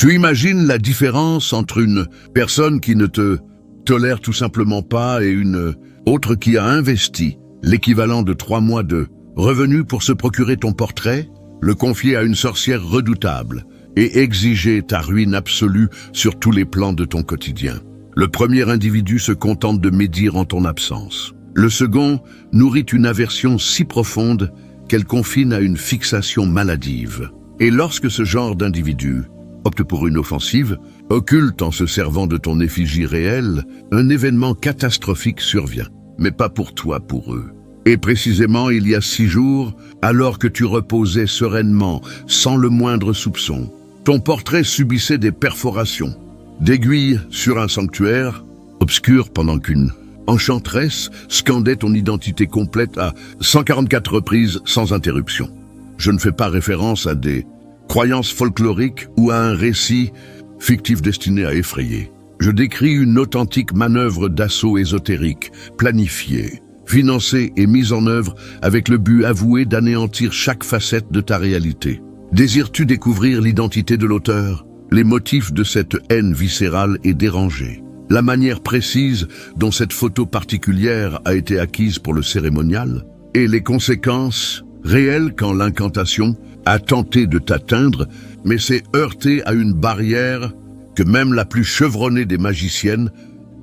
Tu imagines la différence entre une personne qui ne te tolère tout simplement pas et une autre qui a investi l'équivalent de 3 mois de revenus pour se procurer ton portrait, le confier à une sorcière redoutable et exiger ta ruine absolue sur tous les plans de ton quotidien. Le premier individu se contente de médire en ton absence. Le second nourrit une aversion si profonde qu'elle confine à une fixation maladive. Et lorsque ce genre d'individu opte pour une offensive, occulte en se servant de ton effigie réelle, un événement catastrophique survient. Mais pas pour toi, pour eux. Et précisément il y a 6 jours, alors que tu reposais sereinement, sans le moindre soupçon, ton portrait subissait des perforations, d'aiguilles sur un sanctuaire, obscur pendant qu'une enchanteresse scandait ton identité complète à 144 reprises sans interruption. Je ne fais pas référence à des croyances folkloriques ou à un récit fictif destiné à effrayer. Je décris une authentique manœuvre d'assaut ésotérique, planifiée, financée et mise en œuvre avec le but avoué d'anéantir chaque facette de ta réalité. Désires-tu découvrir l'identité de l'auteur, les motifs de cette haine viscérale et dérangée, la manière précise dont cette photo particulière a été acquise pour le cérémonial, et les conséquences réelles quand l'incantation a tenté de t'atteindre, mais s'est heurtée à une barrière que même la plus chevronnée des magiciennes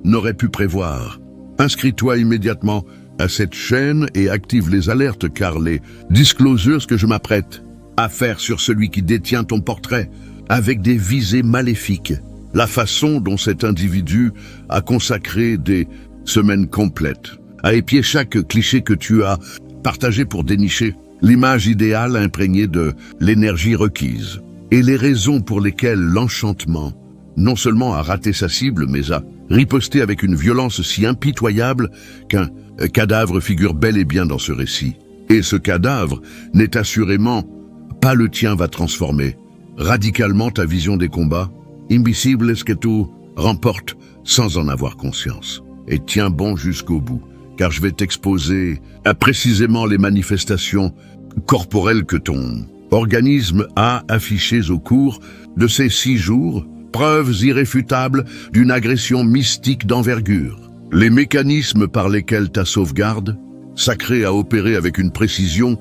n'aurait pu prévoir. Inscris-toi immédiatement à cette chaîne et active les alertes car les disclosures que je m'apprête à faire sur celui qui détient ton portrait avec des visées maléfiques. La façon dont cet individu a consacré des semaines complètes à épier chaque cliché que tu as partagé pour dénicher l'image idéale imprégnée de l'énergie requise et les raisons pour lesquelles l'enchantement non seulement a raté sa cible, mais a riposté avec une violence si impitoyable qu'un cadavre figure bel et bien dans ce récit. Et ce cadavre n'est assurément pas le tien va transformer radicalement ta vision des combats. Invisible est-ce que tout remporte sans en avoir conscience. Et tiens bon jusqu'au bout, car je vais t'exposer à précisément les manifestations corporelles que ton organisme a affichées au cours de ces 6 jours, preuves irréfutables d'une agression mystique d'envergure. Les mécanismes par lesquels ta sauvegarde, sacrée à opérer avec une précision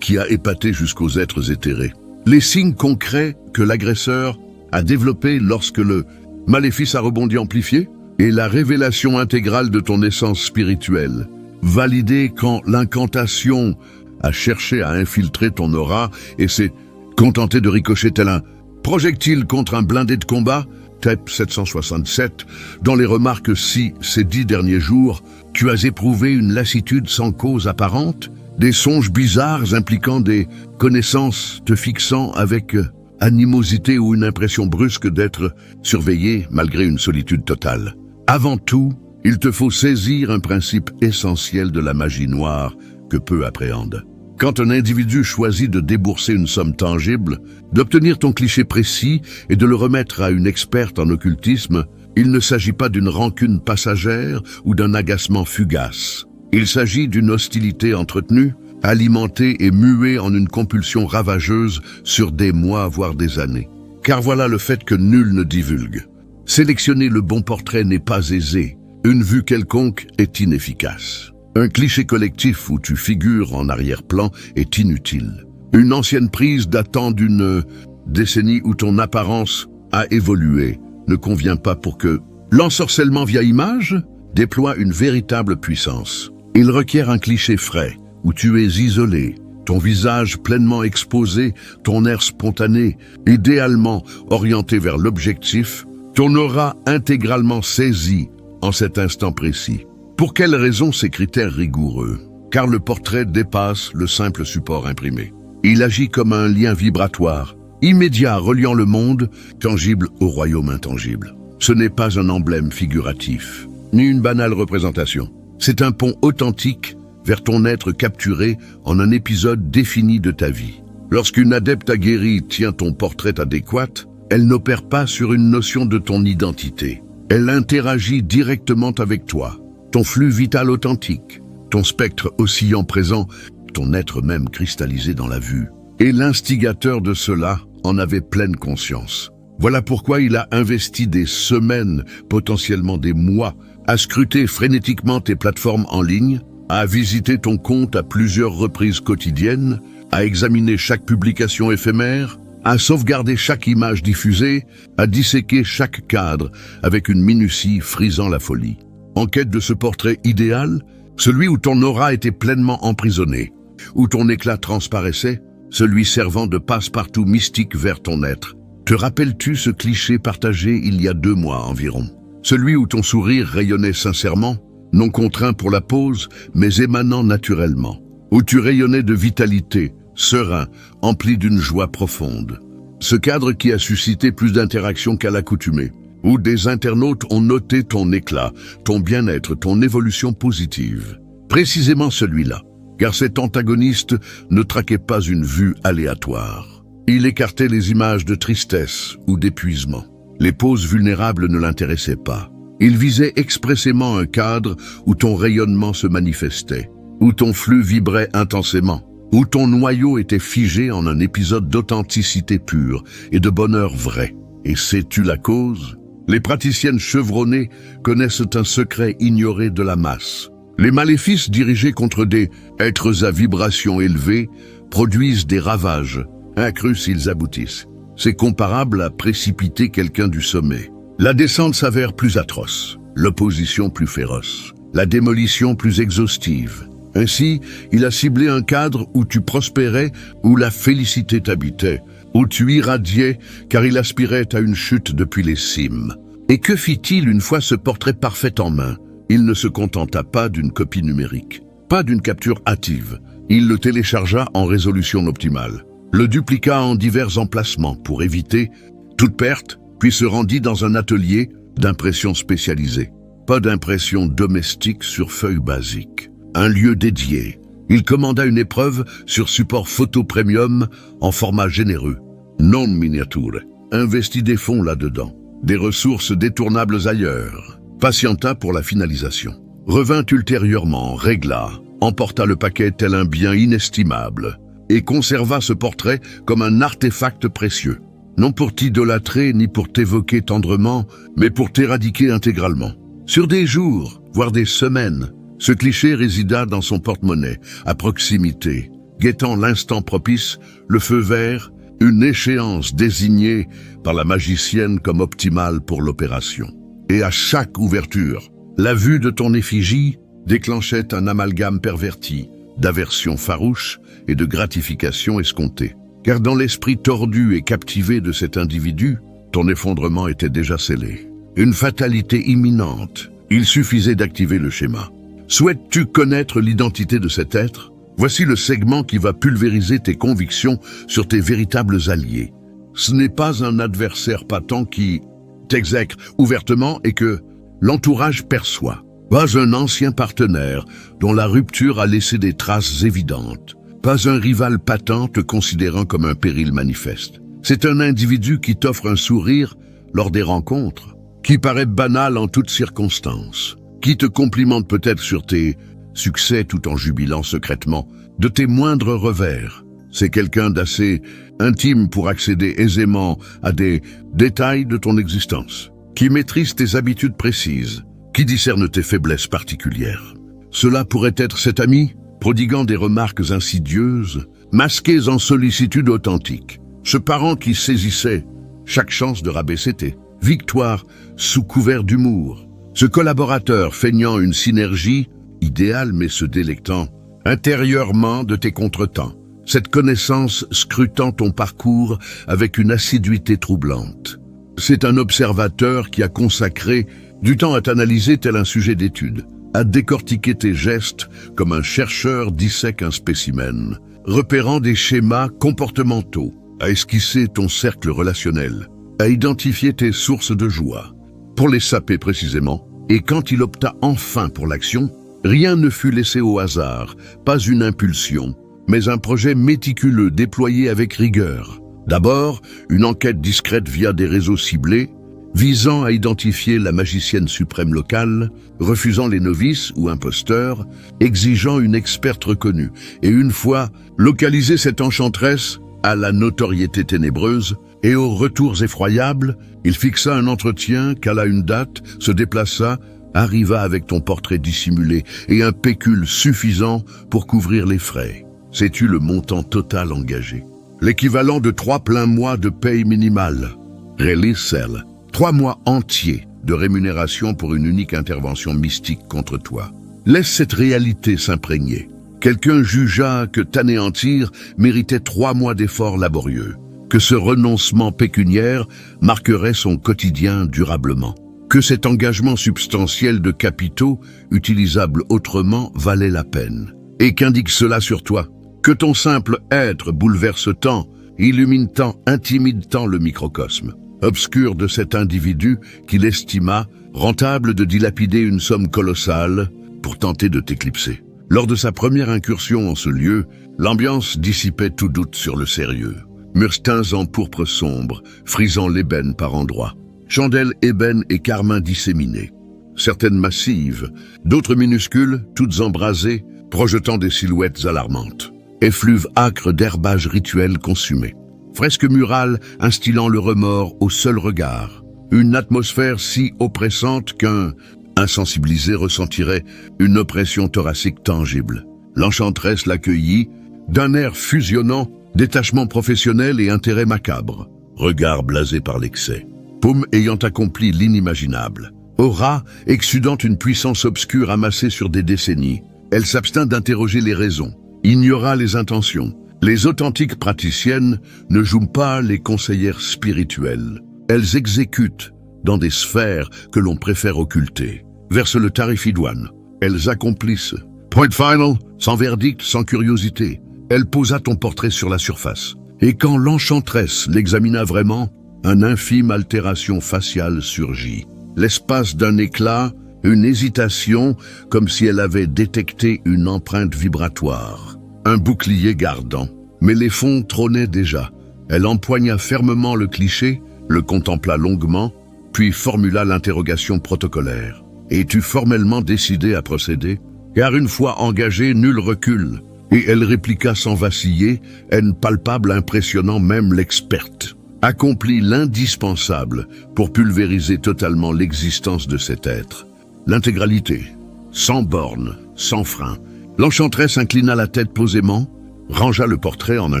qui a épaté jusqu'aux êtres éthérés. Les signes concrets que l'agresseur a développés lorsque le maléfice a rebondi amplifié, et la révélation intégrale de ton essence spirituelle, validée quand l'incantation a cherché à infiltrer ton aura et s'est contenté de ricocher tel un projectile contre un blindé de combat, TEP 767, dans les remarques si, ces 10 derniers jours, tu as éprouvé une lassitude sans cause apparente, des songes bizarres impliquant des connaissances te fixant avec animosité ou une impression brusque d'être surveillé malgré une solitude totale. Avant tout, il te faut saisir un principe essentiel de la magie noire que peu appréhendent. Quand un individu choisit de débourser une somme tangible, d'obtenir ton cliché précis et de le remettre à une experte en occultisme, il ne s'agit pas d'une rancune passagère ou d'un agacement fugace. Il s'agit d'une hostilité entretenue, alimentée et muée en une compulsion ravageuse sur des mois, voire des années. Car voilà le fait que nul ne divulgue. Sélectionner le bon portrait n'est pas aisé. Une vue quelconque est inefficace. Un cliché collectif où tu figures en arrière-plan est inutile. Une ancienne prise datant d'une décennie où ton apparence a évolué ne convient pas pour que l'ensorcellement via image déploie une véritable puissance. Il requiert un cliché frais, où tu es isolé, ton visage pleinement exposé, ton air spontané, idéalement orienté vers l'objectif, ton aura intégralement saisi en cet instant précis. Pour quelles raisons ces critères rigoureux? Car le portrait dépasse le simple support imprimé. Il agit comme un lien vibratoire, immédiat reliant le monde tangible au royaume intangible. Ce n'est pas un emblème figuratif, ni une banale représentation. C'est un pont authentique vers ton être capturé en un épisode défini de ta vie. Lorsqu'une adepte aguerrie tient ton portrait adéquat, elle n'opère pas sur une notion de ton identité. Elle interagit directement avec toi, ton flux vital authentique, ton spectre oscillant présent, ton être même cristallisé dans la vue. Et l'instigateur de cela en avait pleine conscience. Voilà pourquoi il a investi des semaines, potentiellement des mois, à scruter frénétiquement tes plateformes en ligne, à visiter ton compte à plusieurs reprises quotidiennes, à examiner chaque publication éphémère, à sauvegarder chaque image diffusée, à disséquer chaque cadre avec une minutie frisant la folie. En quête de ce portrait idéal, celui où ton aura était pleinement emprisonnée, où ton éclat transparaissait, celui servant de passe-partout mystique vers ton être. Te rappelles-tu ce cliché partagé il y a 2 mois environ? Celui où ton sourire rayonnait sincèrement, non contraint pour la pose, mais émanant naturellement. Où tu rayonnais de vitalité, serein, empli d'une joie profonde. Ce cadre qui a suscité plus d'interactions qu'à l'accoutumée. Où des internautes ont noté ton éclat, ton bien-être, ton évolution positive. Précisément celui-là, car cet antagoniste ne traquait pas une vue aléatoire. Il écartait les images de tristesse ou d'épuisement. Les poses vulnérables ne l'intéressaient pas. Il visait expressément un cadre où ton rayonnement se manifestait, où ton flux vibrait intensément, où ton noyau était figé en un épisode d'authenticité pure et de bonheur vrai. Et sais-tu la cause? Les praticiennes chevronnées connaissent un secret ignoré de la masse. Les maléfices dirigés contre des êtres à vibration élevée produisent des ravages, incrus s'ils aboutissent. C'est comparable à précipiter quelqu'un du sommet. La descente s'avère plus atroce, l'opposition plus féroce, la démolition plus exhaustive. Ainsi, il a ciblé un cadre où tu prospérais, où la félicité t'habitait, où tu irradiais, car il aspirait à une chute depuis les cimes. Et que fit-il une fois ce portrait parfait en main? Il ne se contenta pas d'une copie numérique, pas d'une capture hâtive. Il le téléchargea en résolution optimale, le dupliqua en divers emplacements pour éviter toute perte, puis se rendit dans un atelier d'impression spécialisée. Pas d'impression domestique sur feuille basique. Un lieu dédié. Il commanda une épreuve sur support photo premium en format généreux. Non miniature. Investit des fonds là-dedans. Des ressources détournables ailleurs. Patienta pour la finalisation. Revint ultérieurement, régla, emporta le paquet tel un bien inestimable et conserva ce portrait comme un artefact précieux. Non pour t'idolâtrer ni pour t'évoquer tendrement, mais pour t'éradiquer intégralement. Sur des jours, voire des semaines, ce cliché résida dans son porte-monnaie, à proximité, guettant l'instant propice, le feu vert, une échéance désignée par la magicienne comme optimale pour l'opération. Et à chaque ouverture, la vue de ton effigie déclenchait un amalgame perverti, d'aversion farouche et de gratification escomptée. Car dans l'esprit tordu et captivé de cet individu, ton effondrement était déjà scellé. Une fatalité imminente, il suffisait d'activer le schéma. Souhaites-tu connaître l'identité de cet être? Voici le segment qui va pulvériser tes convictions sur tes véritables alliés. Ce n'est pas un adversaire patent qui t'exècre ouvertement et que l'entourage perçoit. Pas un ancien partenaire dont la rupture a laissé des traces évidentes. Pas un rival patent te considérant comme un péril manifeste. C'est un individu qui t'offre un sourire lors des rencontres, qui paraît banal en toutes circonstances, qui te complimente peut-être sur tes succès tout en jubilant secrètement de tes moindres revers. C'est quelqu'un d'assez intime pour accéder aisément à des détails de ton existence, qui maîtrise tes habitudes précises, qui discerne tes faiblesses particulières. Cela pourrait être cet ami, prodiguant des remarques insidieuses, masquées en sollicitude authentique. Ce parent qui saisissait chaque chance de rabaisser tes victoires sous couvert d'humour. Ce collaborateur feignant une synergie idéale mais se délectant intérieurement de tes contretemps. Cette connaissance scrutant ton parcours avec une assiduité troublante. C'est un observateur qui a consacré du temps à t'analyser tel un sujet d'étude, à décortiquer tes gestes comme un chercheur dissèque un spécimen, repérant des schémas comportementaux, à esquisser ton cercle relationnel, à identifier tes sources de joie, pour les saper précisément. Et quand il opta enfin pour l'action, rien ne fut laissé au hasard, pas une impulsion, mais un projet méticuleux déployé avec rigueur. D'abord, une enquête discrète via des réseaux ciblés, visant à identifier la magicienne suprême locale, refusant les novices ou imposteurs, exigeant une experte reconnue. Et une fois localisée cette enchanteresse, à la notoriété ténébreuse, Et aux retours effroyables, il fixa un entretien, cala une date, se déplaça, arriva avec ton portrait dissimulé et un pécule suffisant pour couvrir les frais. Sais-tu le montant total engagé? L'équivalent de 3 pleins mois de paye minimale. Release Cell. 3 mois entiers de rémunération pour une unique intervention mystique contre toi. Laisse cette réalité s'imprégner. Quelqu'un jugea que t'anéantir méritait 3 mois d'efforts laborieux, que ce renoncement pécuniaire marquerait son quotidien durablement, que cet engagement substantiel de capitaux, utilisable autrement, valait la peine. Et qu'indique cela sur toi? Que ton simple être bouleverse tant, illumine tant, intimide tant le microcosme, obscur de cet individu qu'il estima rentable de dilapider une somme colossale pour tenter de t'éclipser. Lors de sa première incursion en ce lieu, l'ambiance dissipait tout doute sur le sérieux. Murs teints en pourpre sombre, frisant l'ébène par endroits. Chandelles ébène et carmin disséminées. Certaines massives, d'autres minuscules, toutes embrasées, projetant des silhouettes alarmantes. Effluves âcres d'herbage rituel consumé. Fresques murales instillant le remords au seul regard. Une atmosphère si oppressante qu'un insensibilisé ressentirait une oppression thoracique tangible. L'enchanteresse l'accueillit d'un air fusionnant, détachement professionnel et intérêt macabre. Regard blasé par l'excès. Paume ayant accompli l'inimaginable. Aura exsudant une puissance obscure amassée sur des décennies. Elle s'abstint d'interroger les raisons, ignora les intentions. Les authentiques praticiennes ne jouent pas les conseillères spirituelles. Elles exécutent dans des sphères que l'on préfère occulter. Versent le tarif idoine. Elles accomplissent. Point final, sans verdict, sans curiosité. Elle posa ton portrait sur la surface. Et quand l'enchanteresse l'examina vraiment, une infime altération faciale surgit. L'espace d'un éclat, une hésitation, comme si elle avait détecté une empreinte vibratoire. Un bouclier gardant. Mais les fonds trônaient déjà. Elle empoigna fermement le cliché, le contempla longuement, puis formula l'interrogation protocolaire. Es-tu formellement décidé à procéder? Car une fois engagée, nul recul. Et elle répliqua sans vaciller, haine palpable impressionnant même l'experte. Accomplit l'indispensable pour pulvériser totalement l'existence de cet être. L'intégralité, sans borne, sans frein. L'enchanteresse inclina la tête posément, rangea le portrait en un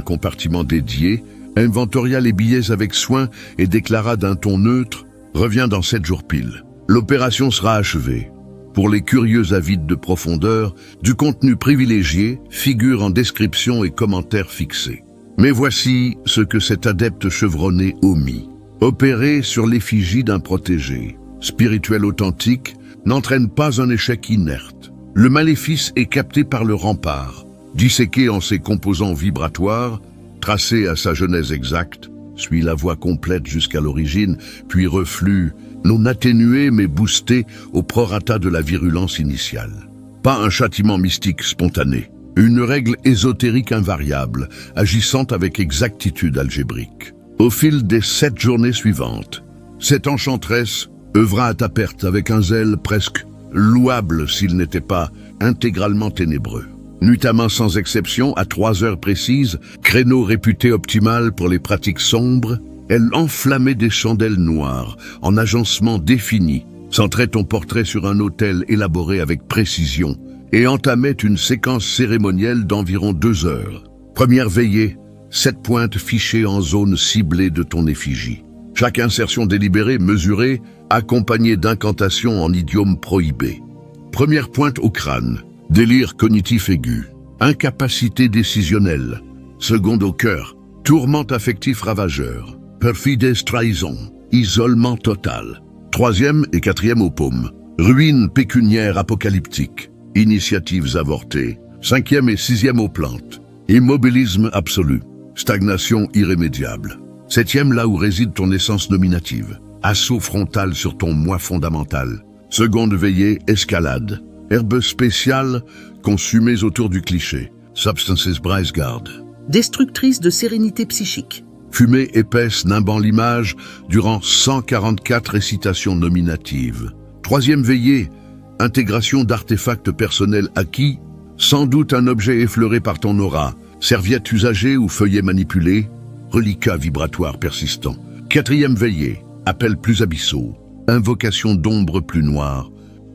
compartiment dédié, inventoria les billets avec soin et déclara d'un ton neutre « Reviens dans 7 jours pile. L'opération sera achevée. » Pour les curieux avides de profondeur, du contenu privilégié figure en description et commentaires fixés. Mais voici ce que cet adepte chevronné omit. Opérer sur l'effigie d'un protégé, spirituel authentique, n'entraîne pas un échec inerte. Le maléfice est capté par le rempart, disséqué en ses composants vibratoires, tracé à sa genèse exacte, suit la voie complète jusqu'à l'origine, puis reflue, non atténué mais boosté au prorata de la virulence initiale. Pas un châtiment mystique spontané, une règle ésotérique invariable, agissant avec exactitude algébrique. Au fil des 7 journées suivantes, cette enchanteresse œuvra à ta perte avec un zèle presque louable s'il n'était pas intégralement ténébreux. Nuitamment sans exception, à 3 heures précises, créneau réputé optimal pour les pratiques sombres, elle enflammait des chandelles noires, en agencement défini, centrait ton portrait sur un autel élaboré avec précision, et entamait une séquence cérémonielle d'environ 2 heures. Première veillée, 7 pointes fichées en zone ciblée de ton effigie. Chaque insertion délibérée, mesurée, accompagnée d'incantations en idiome prohibé. Première pointe au crâne, délire cognitif aigu, incapacité décisionnelle. Seconde au cœur, tourment affectif ravageur, perfides trahison, isolement total. 3e et 4e aux paumes, ruine pécuniaire apocalyptique, initiatives avortées. 5e et 6e aux plantes, immobilisme absolu, stagnation irrémédiable. 7e là où réside ton essence nominative, assaut frontal sur ton moi fondamental. Seconde veillée, escalade, herbes spéciales consumées autour du cliché, substances Breisgard. Destructrice de sérénité psychique. Fumée épaisse nimbant l'image durant 144 récitations nominatives. 3e veillée, intégration d'artefacts personnels acquis, sans doute un objet effleuré par ton aura, serviette usagée ou feuillet manipulé. reliquat vibratoire persistant. Quatrième veillée, appel plus abyssaux, invocation d'ombre plus noire,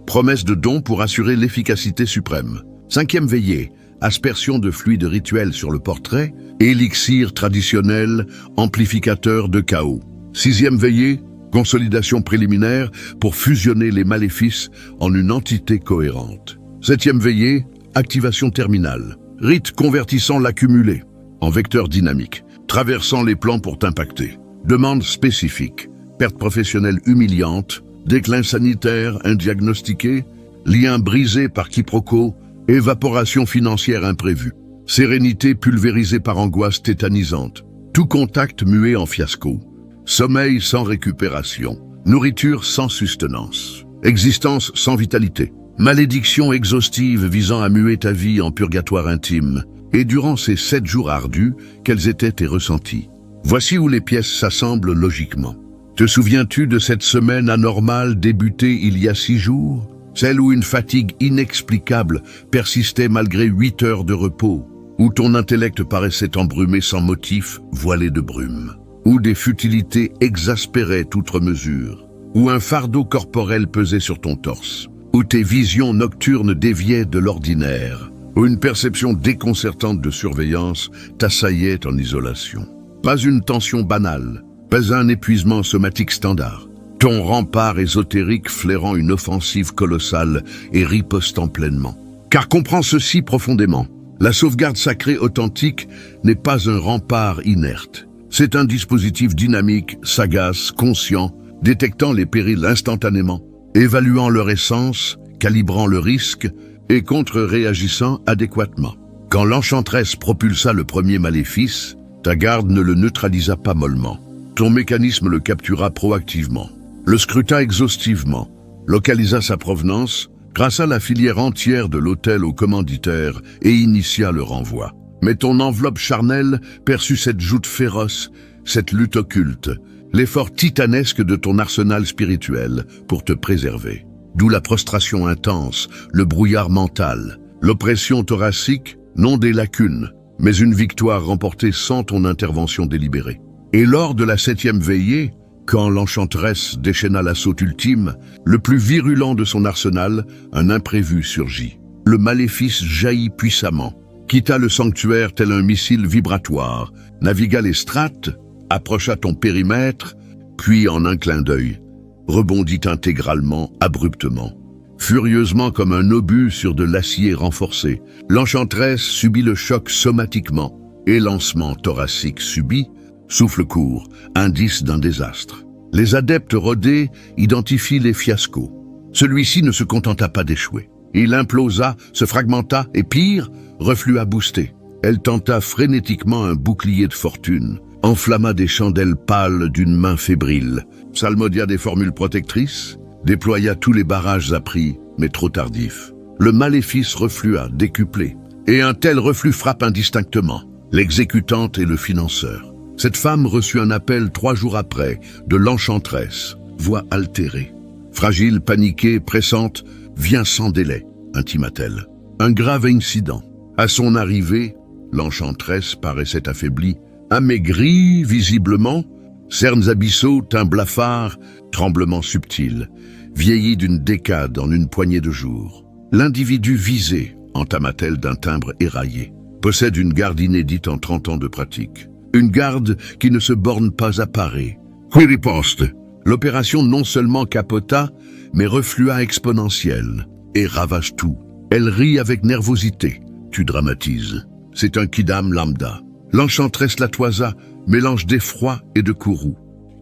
promesse de don pour assurer l'efficacité suprême. Cinquième veillée, aspersion de fluide rituel sur le portrait, élixir traditionnel, amplificateur de chaos. Sixième veillée, consolidation préliminaire pour fusionner les maléfices en une entité cohérente. Septième veillée, activation terminale, rite convertissant l'accumulé en vecteur dynamique, traversant les plans pour t'impacter. Demande spécifique, perte professionnelle humiliante, déclin sanitaire indiagnostiqué, lien brisé par quiproquo, évaporation financière imprévue, sérénité pulvérisée par angoisse tétanisante, tout contact muet en fiasco, sommeil sans récupération, nourriture sans sustenance, existence sans vitalité, malédiction exhaustive visant à muer ta vie en purgatoire intime. Et durant ces 7 jours ardus, quels étaient tes ressentis? Voici où les pièces s'assemblent logiquement. Te souviens-tu de cette semaine anormale débutée il y a 6 jours? Celle où une fatigue inexplicable persistait malgré 8 heures de repos, où ton intellect paraissait embrumé sans motif, voilé de brume, où des futilités exaspéraient outre mesure, où un fardeau corporel pesait sur ton torse, où tes visions nocturnes déviaient de l'ordinaire, où une perception déconcertante de surveillance t'assaillait en isolation. Pas une tension banale, pas un épuisement somatique standard. Ton rempart ésotérique flairant une offensive colossale et ripostant pleinement. Car comprends ceci profondément, la sauvegarde sacrée authentique n'est pas un rempart inerte. C'est un dispositif dynamique, sagace, conscient, détectant les périls instantanément, évaluant leur essence, calibrant le risque, et contre-réagissant adéquatement. Quand l'enchanteresse propulsa le premier maléfice, ta garde ne le neutralisa pas mollement. Ton mécanisme le captura proactivement, le scruta exhaustivement, localisa sa provenance, traça la filière entière de l'hôtel au commanditaire et initia le renvoi. Mais ton enveloppe charnelle perçut cette joute féroce, cette lutte occulte, l'effort titanesque de ton arsenal spirituel pour te préserver. D'où la prostration intense, le brouillard mental, l'oppression thoracique, non des lacunes, mais une victoire remportée sans ton intervention délibérée. Et lors de la 7e veillée, quand l'enchanteresse déchaîna l'assaut ultime, le plus virulent de son arsenal, un imprévu surgit. Le maléfice jaillit puissamment, quitta le sanctuaire tel un missile vibratoire, navigua les strates, approcha ton périmètre, puis en un clin d'œil, rebondit intégralement, abruptement. Furieusement comme un obus sur de l'acier renforcé, l'enchanteresse subit le choc somatiquement, élancement thoracique subi, souffle court, indice d'un désastre. Les adeptes rodés identifient les fiascos. Celui-ci ne se contenta pas d'échouer. Il implosa, se fragmenta et pire, reflua boosté. Elle tenta frénétiquement un bouclier de fortune, enflamma des chandelles pâles d'une main fébrile, salmodia des formules protectrices, déploya tous les barrages appris, mais trop tardifs. Le maléfice reflua, décuplé, et un tel reflux frappe indistinctement l'exécutante et le financeur. Cette femme reçut un appel 3 jours après de l'enchanteresse, voix altérée. Fragile, paniquée, pressante, viens sans délai, intima-t-elle. Un grave incident. À son arrivée, l'enchanteresse paraissait affaiblie, amaigrie visiblement, cernes abyssaux, teint blafard, tremblement subtil, vieillie d'une décade en une poignée de jours. L'individu visé, entama-t-elle d'un timbre éraillé, possède une garde inédite en 30 ans de pratique. Une garde qui ne se borne pas à parer. Qui riposte. L'opération non seulement capota, mais reflua exponentielle et ravage tout. Elle rit avec nervosité. Tu dramatises. C'est un quidam lambda. L'enchanteresse la toisa, mélange d'effroi et de courroux.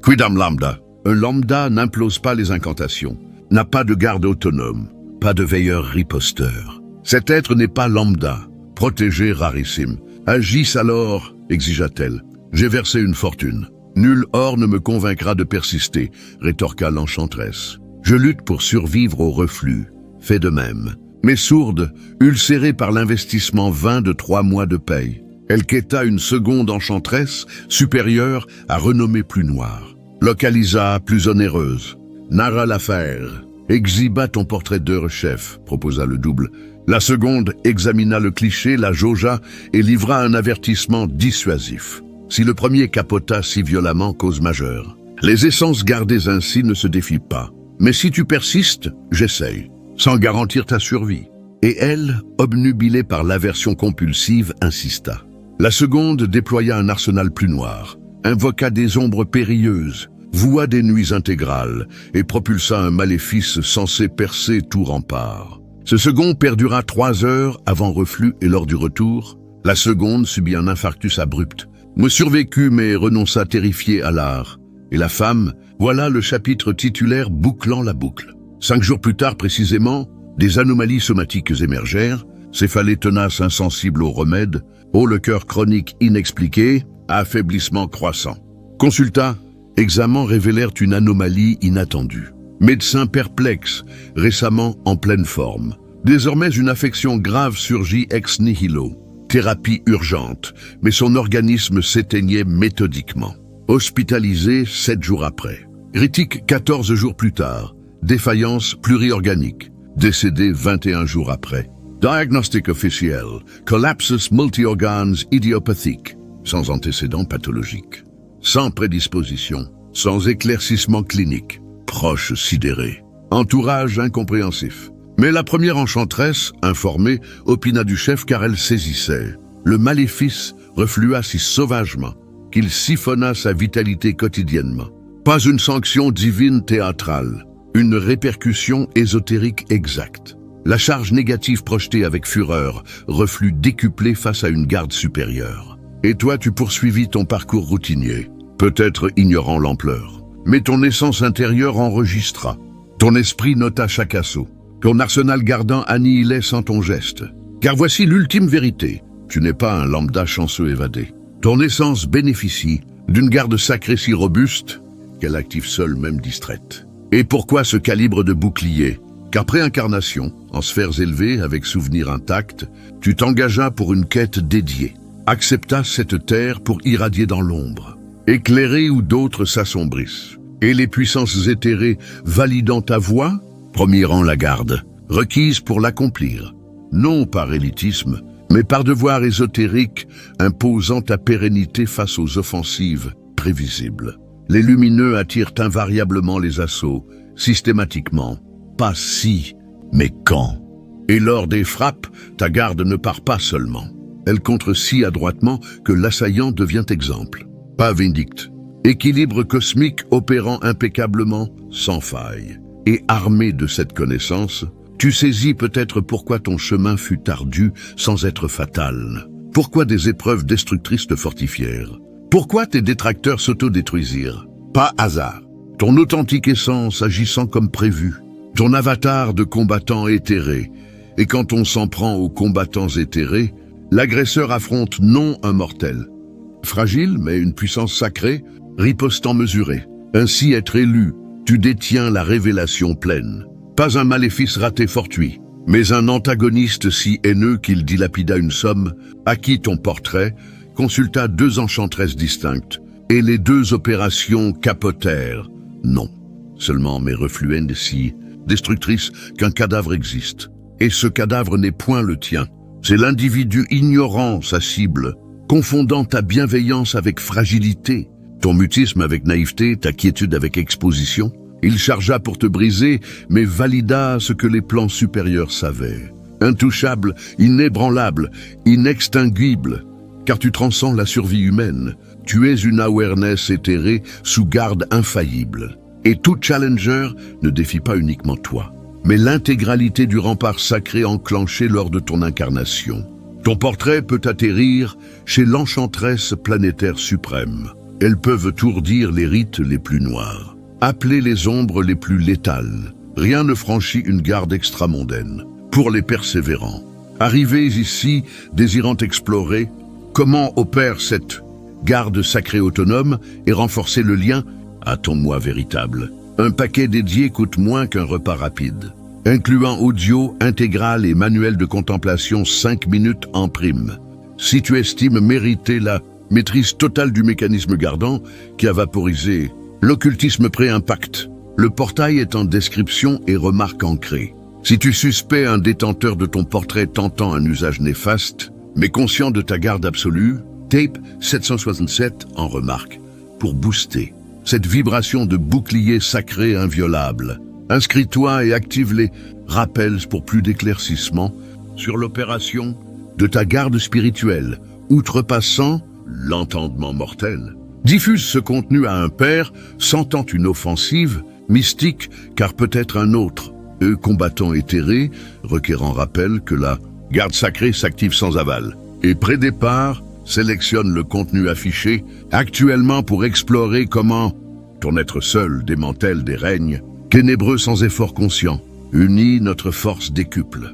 Quidam lambda. Un lambda n'implose pas les incantations, n'a pas de garde autonome, pas de veilleur riposteur. Cet être n'est pas lambda, protégé rarissime. Agisse alors, exigea-t-elle. J'ai versé une fortune. Nul or ne me convaincra de persister, rétorqua l'enchanteresse. Je lutte pour survivre au reflux. Fais de même. Mais sourde, ulcérée par l'investissement vain de 3 mois de paye, elle quêta une seconde enchanteresse, supérieure à renommée plus noire. Localisa, plus onéreuse. Narra l'affaire. Exhiba ton portrait d'heure-chef, proposa le double. La seconde examina le cliché, la jaugea et livra un avertissement dissuasif. Si le premier capota si violemment, cause majeure. Les essences gardées ainsi ne se défient pas. Mais si tu persistes, j'essaye, sans garantir ta survie. Et elle, obnubilée par l'aversion compulsive, insista. La seconde déploya un arsenal plus noir, invoqua des ombres périlleuses, voua des nuits intégrales et propulsa un maléfice censé percer tout rempart. Ce second perdura 3 heures avant reflux et lors du retour, la seconde subit un infarctus abrupt. Me survécut mais renonça terrifié à l'art. Et la femme, voilà le chapitre titulaire bouclant la boucle. 5 jours plus tard précisément, des anomalies somatiques émergèrent, céphalée tenace insensible aux remèdes, haut le cœur chronique inexpliqué, affaiblissement croissant. Consultats, examens révélèrent une anomalie inattendue. Médecin perplexe, récemment en pleine forme. Désormais une affection grave surgit ex nihilo. Thérapie urgente, mais son organisme s'éteignait méthodiquement. Hospitalisé 7 jours après. Critique 14 jours plus tard. Défaillance pluriorganique. Décédé 21 jours après. Diagnostic officiel. Collapsus multi-organs idiopathique. Sans antécédent pathologique. Sans prédisposition. Sans éclaircissement clinique. Proche sidéré. Entourage incompréhensif. Mais la première enchanteresse, informée, opina du chef car elle saisissait. Le maléfice reflua si sauvagement qu'il siphonna sa vitalité quotidiennement. Pas une sanction divine théâtrale, une répercussion ésotérique exacte. La charge négative projetée avec fureur reflut décuplée face à une garde supérieure. Et toi tu poursuivis ton parcours routinier, peut-être ignorant l'ampleur. Mais ton essence intérieure enregistra. Ton esprit nota chaque assaut. Ton arsenal gardant annihilait sans ton geste. Car voici l'ultime vérité. Tu n'es pas un lambda chanceux évadé. Ton essence bénéficie d'une garde sacrée si robuste qu'elle active seule même distraite. Et pourquoi ce calibre de bouclier? Car préincarnation, en sphères élevées avec souvenirs intacts, tu t'engageas pour une quête dédiée. Acceptas cette terre pour irradier dans l'ombre. Éclairer où d'autres s'assombrissent. Et les puissances éthérées validant ta voix, premier rang la garde, requise pour l'accomplir. Non par élitisme, mais par devoir ésotérique imposant ta pérennité face aux offensives prévisibles. Les lumineux attirent invariablement les assauts, systématiquement. Pas si, mais quand. Et lors des frappes, ta garde ne part pas seulement. Elle contre si adroitement que l'assaillant devient exemple. Pas vindicte. Équilibre cosmique opérant impeccablement, sans faille. Et armé de cette connaissance, tu saisis peut-être pourquoi ton chemin fut ardu sans être fatal. Pourquoi des épreuves destructrices te fortifièrent. Pourquoi tes détracteurs s'autodétruisirent. Pas hasard. Ton authentique essence agissant comme prévu. Ton avatar de combattant éthéré. Et quand on s'en prend aux combattants éthérés, l'agresseur affronte non un mortel. Fragile, mais une puissance sacrée, ripostant mesurée. Ainsi être élu, tu détiens la révélation pleine. Pas un maléfice raté fortuit, mais un antagoniste si haineux qu'il dilapida une somme, acquit ton portrait, consulta 2 enchantresses distinctes, et les 2 opérations capotèrent. Non, seulement mes refluendes si destructrices qu'un cadavre existe. Et ce cadavre n'est point le tien. C'est l'individu ignorant sa cible, confondant ta bienveillance avec fragilité, ton mutisme avec naïveté, ta quiétude avec exposition. Il chargea pour te briser, mais valida ce que les plans supérieurs savaient. Intouchable, inébranlable, inextinguible, car tu transcends la survie humaine. Tu es une awareness éthérée sous garde infaillible. Et tout challenger ne défie pas uniquement toi, mais l'intégralité du rempart sacré enclenché lors de ton incarnation. Ton portrait peut atterrir chez l'enchanteresse planétaire suprême. Elles peuvent tourdir les rites les plus noirs, appeler les ombres les plus létales. Rien ne franchit une garde extramondaine. Pour les persévérants, arrivés ici, désirant explorer, comment opère cette garde sacrée autonome et renforcer le lien à ton moi véritable. Un paquet dédié coûte moins qu'un repas rapide, incluant audio, intégral et manuel de contemplation 5 minutes en prime. Si tu estimes mériter la maîtrise totale du mécanisme gardant qui a vaporisé l'occultisme pré-impact, le portail est en description et remarque ancrée. Si tu suspectes un détenteur de ton portrait tentant un usage néfaste, mais conscient de ta garde absolue, Tape 767 en remarque pour booster cette vibration de bouclier sacré inviolable. Inscris-toi et active les rappels pour plus d'éclaircissements sur l'opération de ta garde spirituelle, outrepassant l'entendement mortel. Diffuse ce contenu à un père sentant une offensive mystique, car peut-être un autre, combattant éthéré, requérant rappel que la garde sacrée s'active sans aval. Et pré-départ, sélectionne le contenu affiché actuellement pour explorer comment ton être seul démantèle des règnes ténébreux sans effort conscient. Unis, notre force décuple.